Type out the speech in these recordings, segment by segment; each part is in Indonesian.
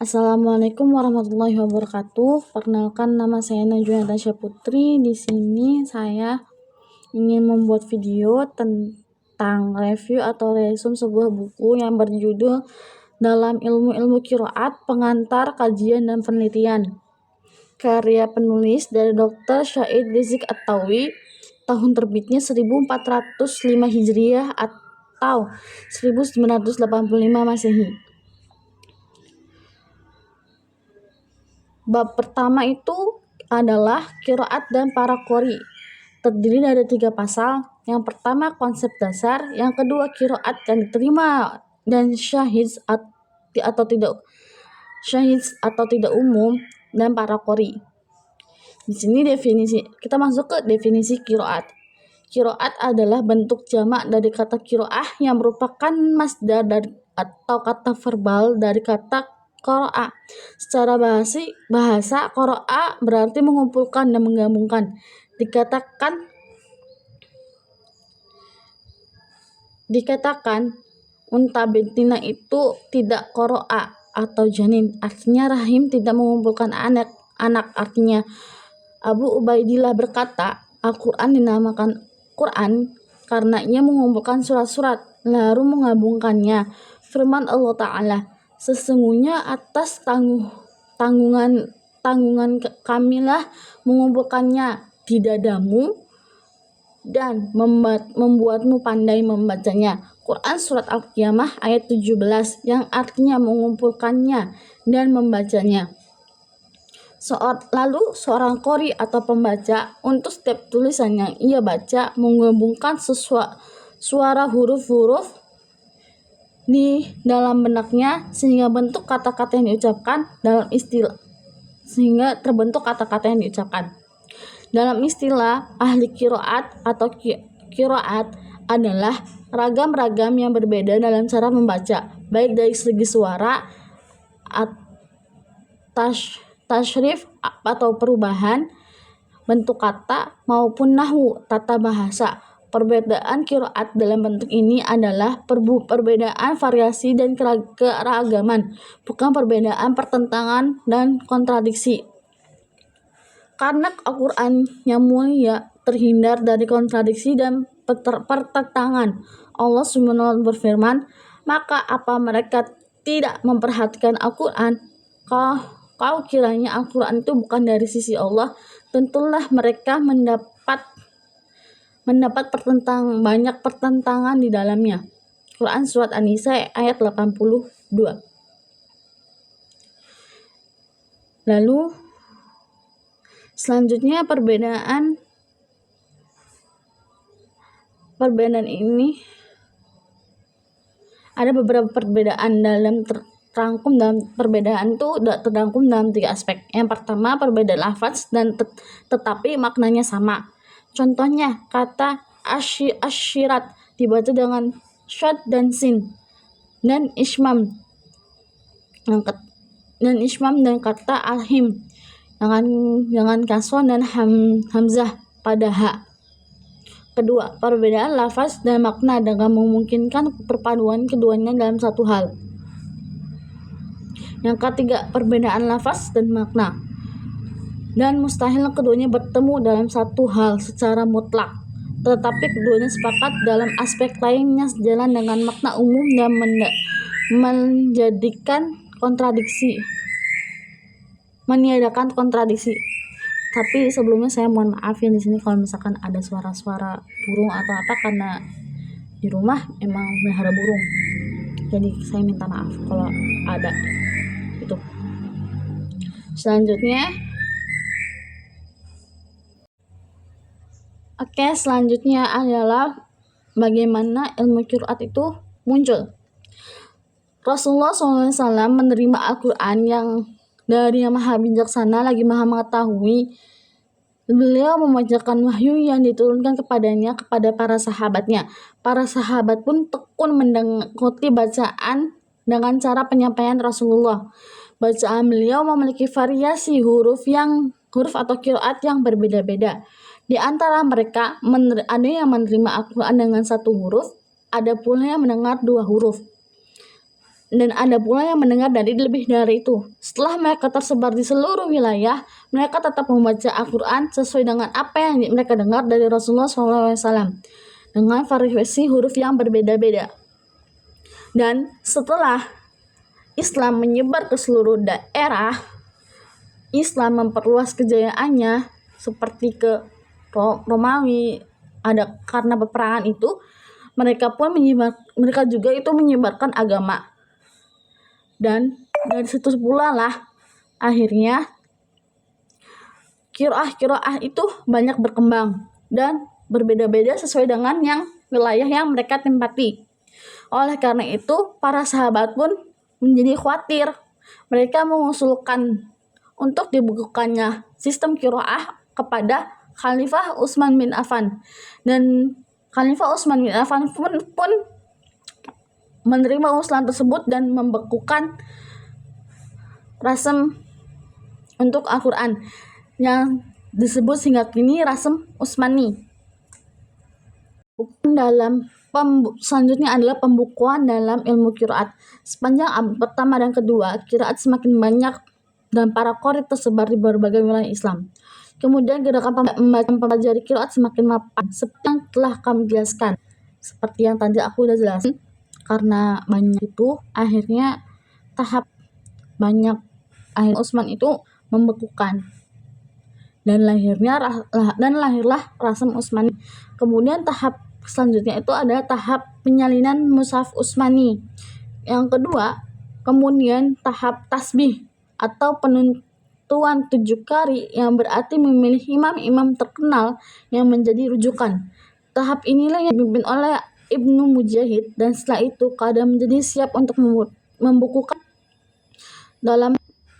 Assalamualaikum warahmatullahi wabarakatuh. Perkenalkan, nama saya Najwa Natasha Putri. Di sini saya ingin membuat video tentang review atau resume sebuah buku yang berjudul Dalam Ilmu-Ilmu Qiraat, Pengantar, Kajian, dan Penelitian. Karya penulis dari Dr. Syahid Rizieq At-Tawi, tahun terbitnya 1405 Hijriah atau 1985 Masehi. Bab pertama itu adalah qiraat dan para qori. Terdiri dari 3 pasal. Yang pertama konsep dasar, yang kedua qiraat yang diterima dan syahid atau tidak umum, dan para qori. Di sini kita masuk ke definisi qiraat. Qiraat adalah bentuk jamak dari kata qiraah yang merupakan masdar atau kata verbal dari kata qara'a. Secara bahasa qara'a berarti mengumpulkan dan menggabungkan. Dikatakan unta betina itu tidak qara'a atau janin, artinya rahim tidak mengumpulkan anak. Artinya Abu Ubaidillah berkata, Al-Quran dinamakan Quran karena ia mengumpulkan surat-surat lalu menggabungkannya. Firman Allah Ta'ala, sesungguhnya atas tanggungan kamilah mengumpulkannya di dadamu dan membuatmu pandai membacanya. Quran Surat Al-Qiyamah ayat 17 yang artinya mengumpulkannya dan membacanya. Lalu seorang qori atau pembaca untuk setiap tulisan yang ia baca menggabungkan suara huruf-huruf di dalam benaknya sehingga terbentuk kata-kata yang diucapkan. Dalam istilah ahli qiraat atau qiraat adalah ragam-ragam yang berbeda dalam cara membaca, baik dari segi suara, tashrif atau perubahan bentuk kata maupun nahwu tata bahasa. Perbedaan qiraat dalam bentuk ini adalah perbedaan variasi dan keragaman, bukan perbedaan pertentangan dan kontradiksi. Karena Al-Quran yang mulia terhindar dari kontradiksi dan pertentangan. Allah SWT berfirman, maka apa mereka tidak memperhatikan Al-Quran? Kau kiranya Al-Quran itu bukan dari sisi Allah? Tentulah mereka mendapat banyak pertentangan di dalamnya. Quran Surat An-Nisa ayat 82. Lalu selanjutnya perbedaan ini ada beberapa perbedaan terangkum dalam perbedaan itu terangkum dalam 3 aspek. Yang pertama perbedaan lafaz dan tetapi maknanya sama. Contohnya kata asyirat dibaca dengan syad dan sin dan ismam dan kata alhim dengan kasron dan hamzah pada ha. Kedua, perbedaan lafaz dan makna dengan memungkinkan perpaduan keduanya dalam satu hal. Yang ketiga, perbedaan lafaz dan makna dan mustahil keduanya bertemu dalam satu hal secara mutlak, tetapi keduanya sepakat dalam aspek lainnya sejalan dengan makna umum dan meniadakan kontradiksi. Tapi sebelumnya saya mohon maaf ya di sini kalau misalkan ada suara-suara burung atau apa, karena di rumah emang melihara burung. Jadi saya minta maaf kalau ada itu. Selanjutnya adalah bagaimana ilmu qiraat itu muncul. Rasulullah SAW menerima Al-Quran yang dari Yang Maha Bijaksana lagi Maha Mengetahui. Beliau membacakan wahyu yang diturunkan kepadanya kepada para sahabatnya. Para sahabat pun tekun mengikuti bacaan dengan cara penyampaian Rasulullah. Bacaan beliau memiliki variasi huruf atau qiraat yang berbeda-beda. Di antara mereka ada yang menerima Al-Quran dengan 1 huruf, ada pula yang mendengar 2 huruf. dan ada pula yang mendengar dari lebih dari itu. Setelah mereka tersebar di seluruh wilayah, mereka tetap membaca Al-Quran sesuai dengan apa yang mereka dengar dari Rasulullah SAW dengan variasi huruf yang berbeda-beda. Dan setelah Islam menyebar ke seluruh daerah, Islam memperluas kejayaannya seperti ke Romawi, karena peperangan itu mereka juga itu menyebarkan agama. Dan dari situ pula lah akhirnya kiroah itu banyak berkembang dan berbeda-beda sesuai dengan yang wilayah yang mereka tempati. Oleh karena itu, para sahabat pun menjadi khawatir. Mereka mengusulkan untuk dibukukannya sistem kiroah kepada Khalifah Utsman bin Affan. Dan Khalifah Utsman bin Affan pun menerima usulan tersebut dan membekukan rasem untuk Al-Quran yang disebut hingga kini rasem Utsmani. Selanjutnya adalah pembukuan dalam ilmu qiraat. Sepanjang abad pertama dan kedua, qiraat semakin banyak dan para qari tersebar di berbagai wilayah Islam. Kemudian gerakan mempelajari qiraat semakin mapan, seperti yang telah kami jelaskan. Seperti yang tadi aku udah jelasin, karena banyak itu akhirnya Utsman itu membekukan dan lahirlah rasem Utsmani. Kemudian tahap selanjutnya itu adalah tahap penyalinan mushaf Utsmani. Yang kedua, kemudian tahap tasbih atau penentuan 7 qari yang berarti memilih imam-imam terkenal yang menjadi rujukan. Tahap inilah yang dipimpin oleh Ibnu Mujahid, dan setelah itu keadaan menjadi siap untuk membukukan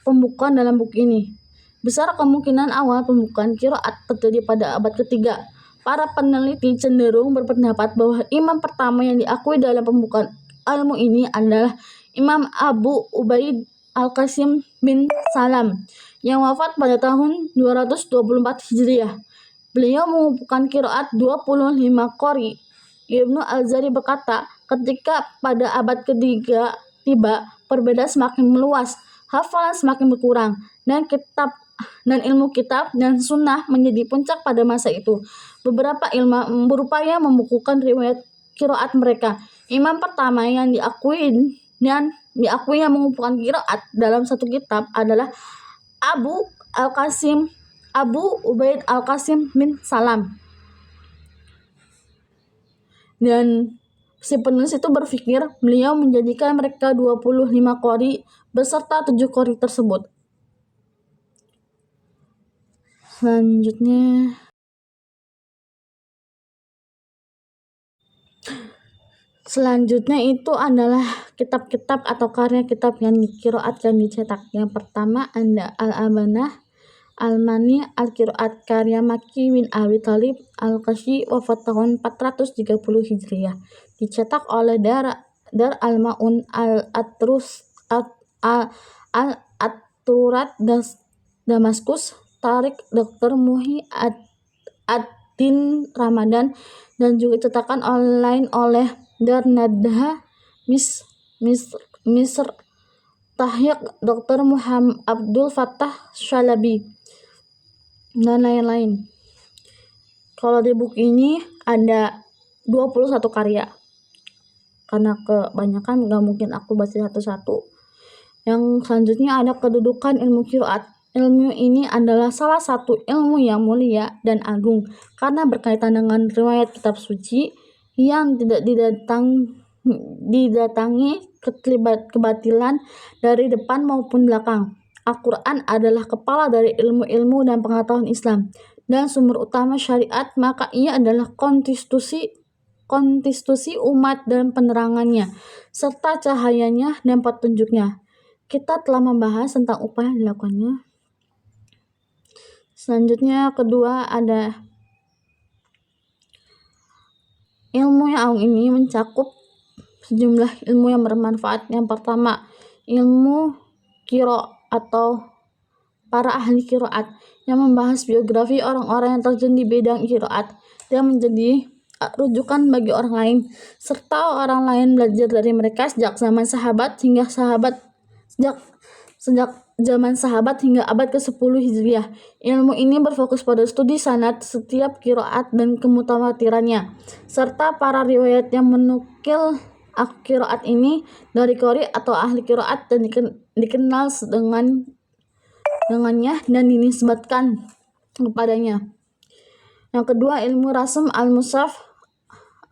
pembukaan dalam buku ini. Besar kemungkinan awal pembukaan qiraat terjadi pada abad ketiga. Para peneliti cenderung berpendapat bahwa imam pertama yang diakui dalam pembukaan ilmu ini adalah Imam Abu Ubaid Al-Qasim bin Salam yang wafat pada tahun 224 Hijriah. Beliau mengumpulkan qiraat 25 qari. Ibnu Al-Jari berkata, ketika pada abad ketiga tiba, perbedaan semakin meluas, hafalan semakin berkurang, dan ilmu kitab dan sunnah menjadi puncak pada masa itu. Beberapa ilmu berupaya membukukan riwayat qiraat mereka. Imam pertama yang diakui yang mengumpulkan qiraat dalam satu kitab adalah Abu Ubaid Al-Qasim bin Salam. Dan si penulis itu berpikir beliau menjadikan mereka 25 qari beserta 7 qari tersebut. Selanjutnya itu adalah kitab-kitab atau karya kitab yang diqiraatkan dicetak. Yang pertama ada Al-Abanah Al-Mani Al-Qiraat karya Maki bin Abi Thalib Al-Qashi, wafat tahun 430 Hijriah. Dicetak oleh Dar Al-Ma'un Al-Atturat Damaskus. Tarik Dr. Muhi Ad-Din Ramadan, dan juga cetakan online oleh Dar Nadha Misr Tahqiq Dr. Muhammad Abdul Fattah Syalabi, dan lain-lain. Kalau di buku ini ada 21 karya. Karena kebanyakan gak mungkin aku baca satu-satu. Yang selanjutnya ada kedudukan ilmu qiraat. Ilmu ini adalah salah satu ilmu yang mulia dan agung karena berkaitan dengan riwayat kitab suci yang tidak didatangi kebatilan dari depan maupun belakang. Al-Quran adalah kepala dari ilmu-ilmu dan pengetahuan Islam dan sumber utama syariat, maka ia adalah konstitusi umat dan penerangannya, serta cahayanya dan petunjuknya. Kita telah membahas tentang upaya dilakukannya. Selanjutnya kedua ada ilmu yang agung ini mencakup sejumlah ilmu yang bermanfaat. Yang pertama, ilmu qira atau para ahli qiraat yang membahas biografi orang-orang yang terjun di bidang qiraat dan menjadi rujukan bagi orang lain, serta orang lain belajar dari mereka sejak zaman sahabat hingga abad ke-10 Hijriah. Ilmu ini berfokus pada studi sanad setiap qiraat dan kemutawatirannya, serta para riwayat yang menukil qiraat ini dari qori atau ahli qiraat dan dikenal dengannya dan dinisbatkan kepadanya. Yang kedua, ilmu rasm al-mushaf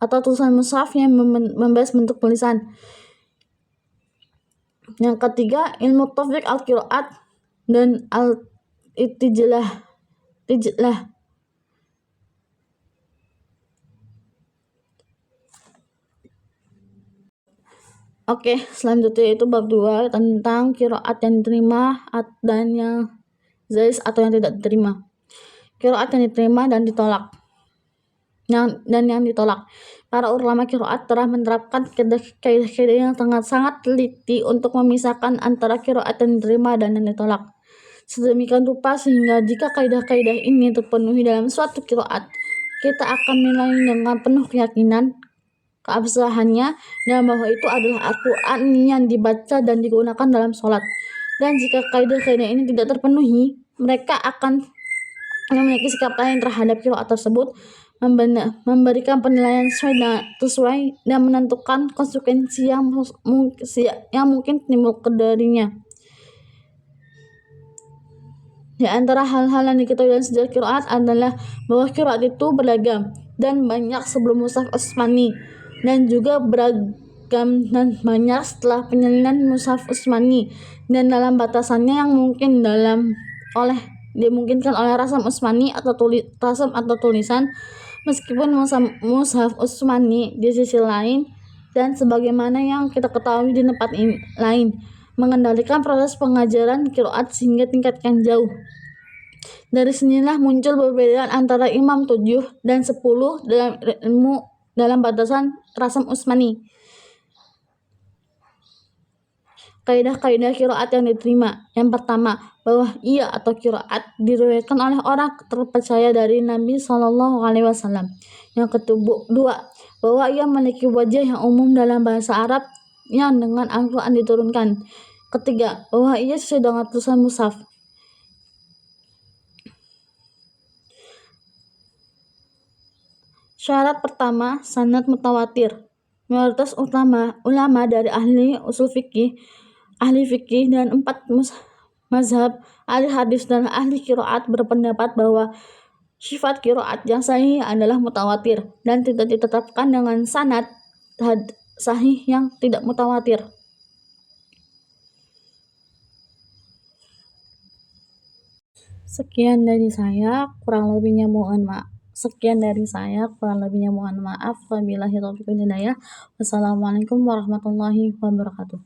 atau tulisan mushaf yang membahas bentuk tulisan. Yang ketiga, ilmu tafriq al-qiraat dan al-itijlah. Oke, selanjutnya itu bab 2 tentang qiraat yang diterima dan yang jaiz atau yang tidak diterima. Qiraat yang diterima dan ditolak. Yang ditolak. Para ulama qiraat telah menerapkan kaidah-kaidah yang sangat teliti untuk memisahkan antara qiraat yang diterima dan yang ditolak. Sedemikian rupa sehingga jika kaidah-kaidah ini terpenuhi dalam suatu qiraat, kita akan menilai dengan penuh keyakinan keabsahannya dan bahwa itu adalah Al-Quran yang dibaca dan digunakan dalam sholat. Dan jika kaidah-kaidah ini tidak terpenuhi, mereka akan memiliki sikap lain terhadap qiraat tersebut, memberikan penilaian sesuai dan menentukan konsekuensi yang mungkin timbul darinya. Di antara hal-hal yang diketahui dalam sejarah qiraat adalah bahwa qiraat itu beragam dan banyak sebelum mushaf Utsmani, dan juga beragam dan banyak setelah penyalinan mushaf Utsmani, dan dalam batasannya yang dimungkinkan oleh rasam Utsmani atau tulisan, meskipun mushaf Utsmani di sisi lain dan sebagaimana yang kita ketahui di tempat lain mengendalikan proses pengajaran qiraat sehingga tingkat yang jauh. Dari sinilah muncul perbedaan antara imam 7 dan 10 dalam batasan rasam Utsmani. Kaidah-kaidah qiraat yang diterima. Yang pertama, bahwa ia atau qiraat diriwayatkan oleh orang terpercaya dari Nabi SAW. Yang kedua, bahwa ia memiliki wajah yang umum dalam bahasa Arab yang dengan Al-Quran diturunkan. Ketiga, bahwa ia sesuai dengan tulisan mushaf. Syarat pertama, sanad mutawatir. Mayoritas ulama dari ahli usul fikih, ahli fikih dan 4 mazhab, ahli hadis dan ahli qiraat berpendapat bahwa sifat qiraat yang sahih adalah mutawatir dan tidak ditetapkan dengan sanad sahih yang tidak mutawatir. Sekian dari saya, kurang lebihnya mohon maaf. Wabillahi taufiq wal hidayah. Wassalamualaikum warahmatullahi wabarakatuh.